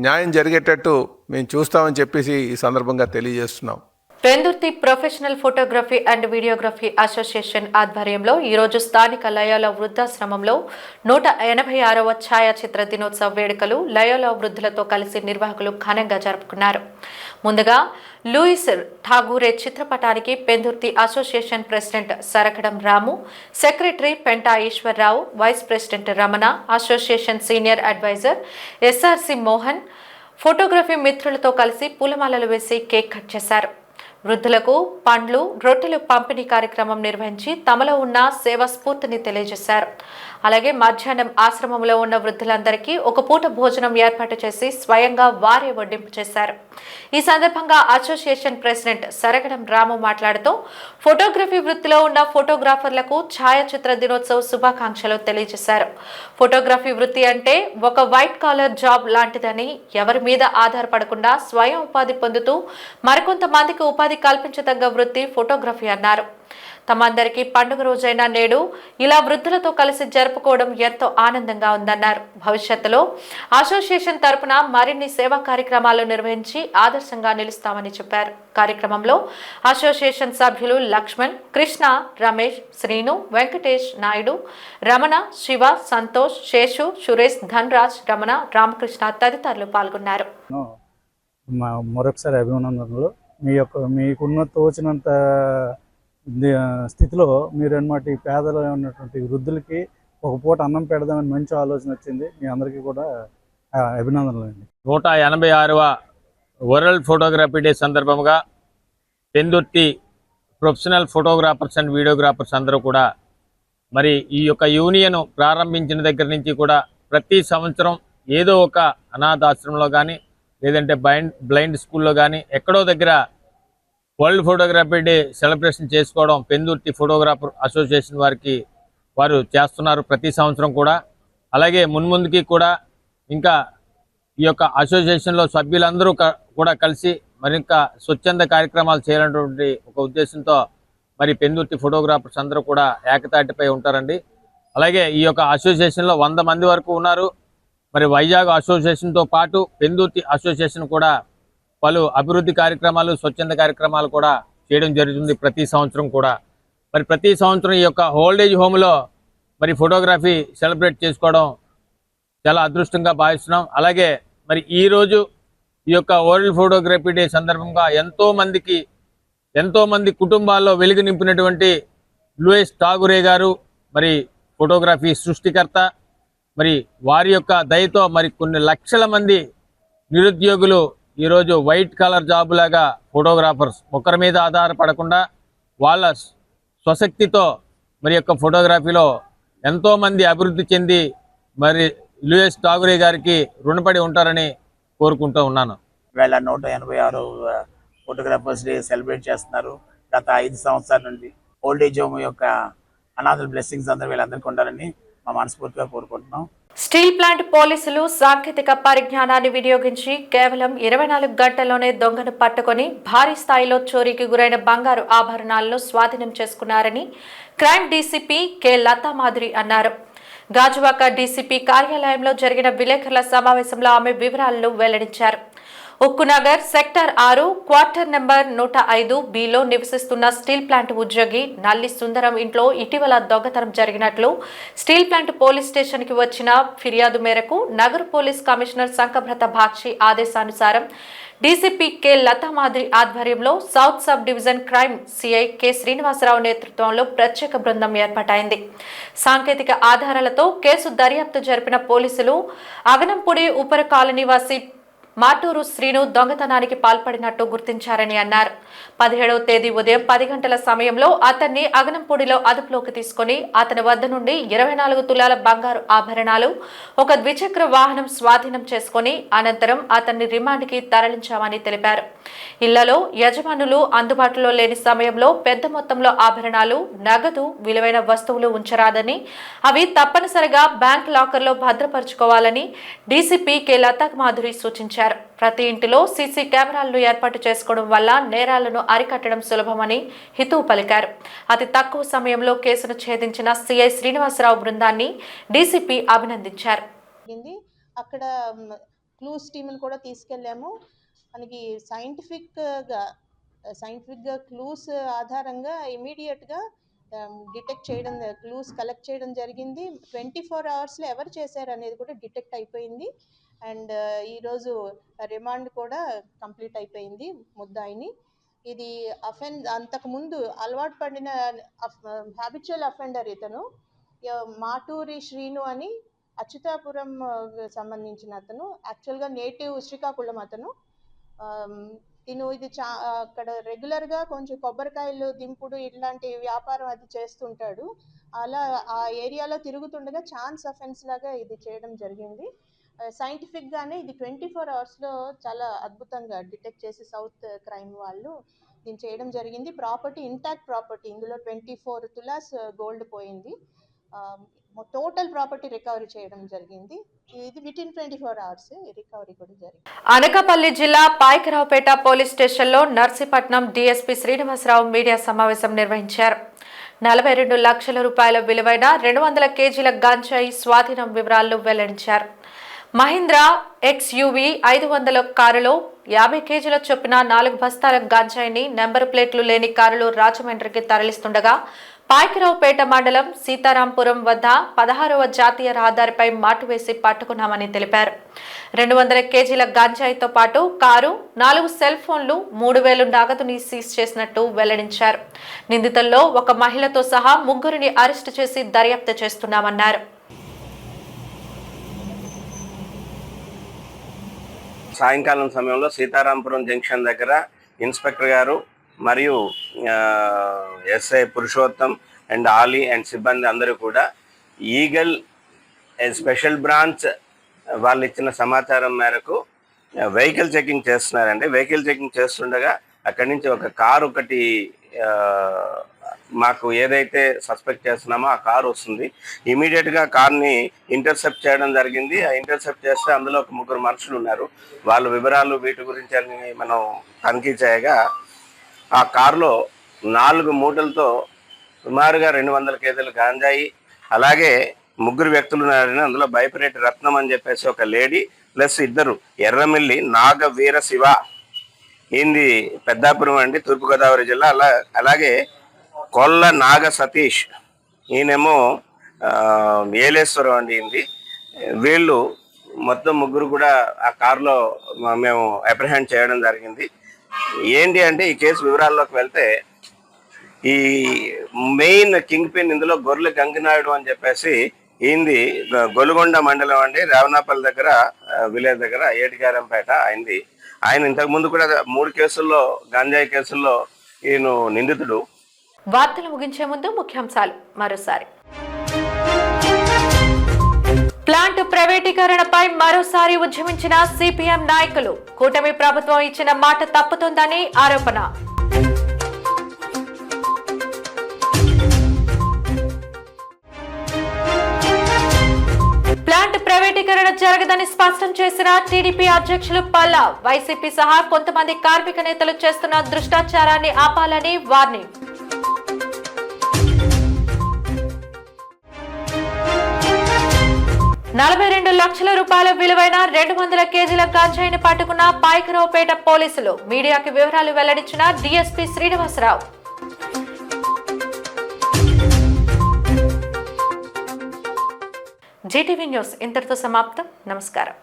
న్యాయం జరిగేటట్టు మేము చూస్తామని చెప్పేసి ఈ సందర్భంగా తెలియజేస్తున్నాం. Pendurthi professional photography and videography association ఆధ్వర్యంలో ఈరోజు స్థానిక లయోలా వృద్ధాశ్రమంలో 186వ ఛాయాచిత్ర దినోత్సవ వేడుకలు లయోలా వృద్ధులతో కలిసి నిర్వాహకులు ఘనంగా జరుపుకున్నారు. ముందుగా లూయిస్ ఠాగూరే చిత్రపటానికి Pendurthi association president Sarakadam Ramu, secretary Penta Eswararao, vice president Ramana, association senior advisor SRC Mohan photography మిత్రులతో కలిసి పూలమాలలు వేసి కేక్ కట్ చేశారు. వృద్ధులకు పండ్లు, రొట్టెలు పంపిణీ కార్యక్రమం నిర్వహించి తమలో ఉన్న సేవా స్ఫూర్తిని తెలియజేశారు. అలాగే మధ్యాహ్నం ఆశ్రమంలో ఉన్న వృద్ధులందరికీ ఒక పూట భోజనం ఏర్పాటు చేసి స్వయంగా వారే వడ్డింపు చేశారు. ఈ సందర్భంగా అసోసియేషన్ ప్రెసిడెంట్ సరగడం రాము మాట్లాడుతూ ఫోటోగ్రఫీ వృత్తిలో ఉన్న ఫోటోగ్రాఫర్లకు ఛాయాచిత్ర దినోత్సవ శుభాకాంక్షలు తెలియజేశారు. ఫోటోగ్రఫీ వృత్తి అంటే ఒక వైట్ కాలర్ జాబ్ లాంటిదని, ఎవరి మీద ఆధారపడకుండా స్వయం ఉపాధి పొందుతూ మరికొంతమందికి ఉపాధి కల్పించదగ్గ వృత్తి ఫోటోగ్రఫీ అన్నారు. తమందరికీ పండుగ రోజైన నేడు ఇలా వృద్ధులతో కలిసి జరుపుకోవడం ఎంతో ఆనందంగా ఉందన్నారు. భవిష్యత్తులో అసోసియేషన్ తరపున మరిన్ని సేవా కార్యక్రమాలు నిర్వహించి ఆదర్శంగా నిలుస్తామని చెప్పారు. కార్యక్రమంలో అసోసియేషన్ సభ్యులు లక్ష్మణ్, కృష్ణ, రమేష్, శ్రీను, వెంకటేష్, నాయుడు, రమణ, శివ, సంతోష్, శేషు, సురేష్, ధన్రాజ్, రమణ, రామకృష్ణ తదితరులు పాల్గొన్నారు. మరొకసారి అభినందనలు. మీకున్న తోచినంత స్థితిలో మీరు అన్నమాట ఈ పేదలు ఉన్నటువంటి వృద్ధులకి ఒక పూట అన్నం పెడదామని మంచి ఆలోచన వచ్చింది. మీ అందరికీ కూడా అభినందనలు అండి. 186వ వరల్డ్ ఫోటోగ్రఫీ డే సందర్భంగా Pendurthi professional photographers and videographers అందరూ కూడా మరి ఈ యొక్క యూనియన్ ప్రారంభించిన దగ్గర నుంచి కూడా ప్రతి సంవత్సరం ఏదో ఒక అనాథాశ్రమంలో కానీ లేదంటే బ్లైండ్ స్కూల్లో కానీ ఎక్కడో దగ్గర వరల్డ్ ఫోటోగ్రఫీ డే సెలబ్రేషన్ చేసుకోవడం పెందుర్తి ఫోటోగ్రాఫర్ అసోసియేషన్ వారు చేస్తున్నారు ప్రతి సంవత్సరం కూడా. అలాగే మున్ముందుకి కూడా ఇంకా ఈ యొక్క అసోసియేషన్లో సభ్యులందరూ కూడా కలిసి మరింత స్వచ్ఛంద కార్యక్రమాలు చేయాలనేటువంటి ఒక ఉద్దేశంతో మరి పెందుర్తి ఫోటోగ్రాఫర్స్ అందరూ కూడా ఏకతాటిపై ఉంటారండి. అలాగే ఈ యొక్క అసోసియేషన్లో 100 మంది వరకు ఉన్నారు. మరి వైజాగ్ అసోసియేషన్తో పాటు పెందుర్తి అసోసియేషన్ కూడా పలు అభివృద్ధి కార్యక్రమాలు స్వచ్ఛంద కార్యక్రమాలు కూడా చేయడం జరుగుతుంది ప్రతి సంవత్సరం కూడా. మరి ప్రతి సంవత్సరం ఈ యొక్క ఓల్డేజ్ హోమ్లో మరి ఫోటోగ్రఫీ సెలబ్రేట్ చేసుకోవడం చాలా అదృష్టంగా భావిస్తున్నాం. అలాగే మరి ఈరోజు ఈ యొక్క వరల్డ్ ఫోటోగ్రఫీ డే సందర్భంగా ఎంతోమంది కుటుంబాల్లో వెలుగు నింపినటువంటి లూయిస్ టాగురే గారు మరి ఫోటోగ్రఫీ సృష్టికర్త. మరి వారి యొక్క దయతో మరి కొన్ని లక్షల మంది నిరుద్యోగులు ఈరోజు వైట్ కలర్ జాబ్ లాగా ఫోటోగ్రాఫర్స్ ఒకరి మీద ఆధారపడకుండా వాళ్ళ స్వశక్తితో మరి యొక్క ఫోటోగ్రఫీలో ఎంతోమంది అభివృద్ధి చెంది మరి లూయిస్ టాగురే గారికి రుణపడి ఉంటారని కోరుకుంటూ ఉన్నాను. 186 ఫోటోగ్రాఫర్స్ డే సెలబ్రేట్ చేస్తున్నారు. గత 5 సంవత్సరాల నుండి ఓల్డేజ్ హోమ్ యొక్క అనాథల బ్లెస్సింగ్స్ అందరూ వీళ్ళందరికీ ఉండాలని మా మనస్ఫూర్తిగా కోరుకుంటున్నాం. స్టీల్ ప్లాంట్ పోలీసులు సాంకేతిక పరిజ్ఞానాన్ని వినియోగించి కేవలం 24 గంటల్లోనే దొంగను పట్టుకొని భారీ స్థాయిలో చోరీకి గురైన బంగారు ఆభరణాలను స్వాధీనం చేసుకున్నారని crime DCP K Latha Madhuri అన్నారు. గాజువాక డీసీపీ కార్యాలయంలో జరిగిన విలేకరుల సమావేశంలో ఆమె వివరాలను వెల్లడించారు. ఉక్కునగర్ సెక్టర్ 6 క్వార్టర్ నెంబర్ 105 బిలో నివసిస్తున్న స్టీల్ ప్లాంట్ ఉద్యోగి నల్లి సుందరం ఇంట్లో ఇటీవల దొంగతనం జరిగినట్లు స్టీల్ ప్లాంట్ పోలీస్ స్టేషన్ కి వచ్చిన ఫిర్యాదు మేరకు నగర పోలీస్ కమిషనర్ సంకభ్రత బాక్షి ఆదేశానుసారం డీసీపీ కె లతా మాధురి ఆధ్వర్యంలో south sub division crime CI K Srinivasa Rao నేతృత్వంలో ప్రత్యేక బృందం ఏర్పాటైంది. సాంకేతిక ఆధారాలతో కేసు దర్యాప్తు జరిపిన పోలీసులు అగనంపూడి ఉపర కాలనీవాసి మాటూరు శ్రీను దొంగతనానికి పాల్పడినట్టు గుర్తించారని అన్నారు. 17వ తేదీ ఉదయం 10 గంటల సమయంలో అతన్ని అగనంపూడిలో అదుపులోకి తీసుకుని అతని వద్ద నుండి 24 తులాల బంగారు ఆభరణాలు, ఒక ద్విచక్ర వాహనం స్వాధీనం చేసుకుని అనంతరం అతన్ని రిమాండ్కి తరలించామని తెలిపారు. ఇళ్లలో యజమానులు అందుబాటులో లేని సమయంలో పెద్ద మొత్తంలో ఆభరణాలు, నగదు, విలువైన వస్తువులు ఉంచరాదని, అవి తప్పనిసరిగా బ్యాంక్ లాకర్లో భద్రపరుచుకోవాలని డీసీపీ కె లతా మాధురి సూచించారు. ప్రతి ఇంటిలో సీసీ కెమెరాలను ఏర్పాటు చేసుకోవడం వల్ల నేరాలను అరికట్టడం సులభమని హితవు పలికారు. అతి తక్కువ సమయంలో కేసును ఛేదించిన సిఐ శ్రీనివాసరావు బృందాన్ని డీసీపీ అభినందించారు. అక్కడ క్లూస్ టీములు కూడా తీసుకెళ్ళాము. మనకి సైంటిఫిక్గా క్లూస్ ఆధారంగా ఇమీడియట్గా డిటెక్ట్ చేయడం, క్లూస్ కలెక్ట్ చేయడం జరిగింది. 24 అవర్స్లో ఎవరు చేశారు అనేది కూడా డిటెక్ట్ అయిపోయింది. అండ్ ఈరోజు రిమాండ్ కూడా కంప్లీట్ అయిపోయింది ముద్దాయిని. ఇది అంతకుముందు అలవాటు పడిన హ్యాబిచువల్ అఫెండర్ ఇతను. మాటూరి శ్రీను అని అచ్యుతాపురం సంబంధించిన అతను, యాక్చువల్గా నేటివ్ శ్రీకాకుళం అతను. ఇది అక్కడ రెగ్యులర్గా కొంచెం కొబ్బరికాయలు దింపుడు ఇట్లాంటి వ్యాపారం అది చేస్తుంటాడు. అలా ఆ ఏరియాలో తిరుగుతుండగా ఛాన్స్ అఫెన్స్ లాగా ఇది చేయడం జరిగింది. సైంటిఫిక్గానే ఇది 24 అవర్స్లో చాలా అద్భుతంగా డిటెక్ట్ చేసి సౌత్ క్రైమ్ వాళ్ళు దీన్ని చేయడం జరిగింది. ప్రాపర్టీ ఇంటాక్ట్ ప్రాపర్టీ, ఇందులో 24 తులాస్ గోల్డ్ పోయింది. టోటల్ ప్రాపర్టీ రికవరీ చేయడం జరిగింది. ఇది వితిన్ 24 అవర్స్ రికవరీ కూడా జరిగింది. అనకాపల్లి జిల్లా పాయకరావుపేట పోలీస్ స్టేషన్లో నర్సీపట్నం డీఎస్పీ శ్రీనివాసరావు మీడియా సమావేశం నిర్వహించారు. 42 లక్షల రూపాయల విలువైన 200 కేజీల గంజాయి స్వాధీనం వివరాలను వెల్లడించారు. మహీంద్రా XUV 500 కారులో 50 కేజీల చొప్పున 4 బస్తాల గంజాయిని నెంబర్ ప్లేట్లు లేని కారులో రాజమండ్రికి తరలిస్తుండగా పాయకరావుపేట మండలం సీతారాంపురం వద్ద 16వ జాతీయ రహదారిపై మాటు వేసి పట్టుకున్నామని తెలిపారు. 200 కేజీల గంజాయితో పాటు కారు, 4 సెల్ ఫోన్లు, 3000 నగదుని సీజ్ చేసినట్టు వెల్లడించారు. నిందితుల్లో ఒక మహిళతో సహా 3 అరెస్టు చేసి దర్యాప్తు చేస్తున్నామన్నారు. సాయంకాలం సమయంలో సీతారాంపురం జంక్షన్ దగ్గర ఇన్స్పెక్టర్ గారు మరియు SI Purushottam and Ali and సిబ్బంది అందరూ కూడా ఈగల్ స్పెషల్ బ్రాంచ్ వాళ్ళు ఇచ్చిన సమాచారం మేరకు వెహికల్ చెకింగ్ చేస్తున్నారండి. వెహికల్ చెకింగ్ చేస్తుండగా అక్కడి నుంచి ఒక కారు ఒకటి మాకు ఏదైతే సస్పెక్ట్ చేస్తున్నామో ఆ కారు వస్తుంది. ఇమీడియట్గా కార్ని ఇంటర్సెప్ట్ చేయడం జరిగింది. ఆ ఇంటర్సెప్ట్ చేస్తే అందులో ఒక 3 మనుషులు ఉన్నారు. వాళ్ళ వివరాలు వీటి గురించి అన్ని మనం తనిఖీ చేయగా ఆ కారులో 4 మూటలతో సుమారుగా 200 కేజీల గాంజాయి, అలాగే 3 వ్యక్తులు ఉన్నారని అందులో బైపరేటి రత్నం అని చెప్పేసి ఒక లేడీ ప్లస్ 2 ఎర్రమిల్లి నాగ వీర శివ ఈయనది పెద్దాపురం అండి, తూర్పుగోదావరి జిల్లా. అలాగే కొల్ల నాగ సతీష్ ఈయనేమో ఏలేశ్వరం అండి ఈయనది. వీళ్ళు మొత్తం 3 కూడా ఆ కారులో మేము అప్రిహెండ్ చేయడం జరిగింది. ఏంటి అంటే ఈ కేసు వివరాల్లోకి వెళ్తే ఈ మెయిన్ కింగ్ పిన్ ఇందులో గొర్రెల గంగినాయుడు అని చెప్పేసి ఈయనది గొలుగొండ మండలం అండి, రావణాపల్లి దగ్గర విలేజ్ దగ్గర ఏటిగారంపేట అయింది. ఆయన ఇంతకుముందు కూడా 3 కేసుల్లో గంజాయి కేసుల్లో ఈయన నిందితుడు. వార్తలు ముగించే ముందు ముఖ్యాంశాలు మరోసారి. ప్లాంట్ ప్రైవేటీకరణపై మరోసారి ఉద్యమించిన సిపిఎం నాయకులు. కూటమి ప్రభుత్వం ఇచ్చిన మాట తప్పుతోందని ఆరోపణ. ప్లాంట్ ప్రైవేటీకరణ జరగదని స్పష్టం చేసిన టీడీపీ అధ్యక్షులు పల్లా. వైసీపీ సహా కొంతమంది కార్మిక నేతలు చేస్తున్న దుష్టాచారాన్ని ఆపాలని వార్నింగ్. 42 లక్షల రూపాయల విలువైన 200 కేజీల గంజాయిని పట్టుకున్న పాయకరావుపేట పోలీసులు. మీడియాకి వివరాలు వెల్లడించిన డీఎస్పీ శ్రీనివాసరావు. జీటీవీ న్యూస్ ఇంతటితో సమాప్తం. నమస్కారం.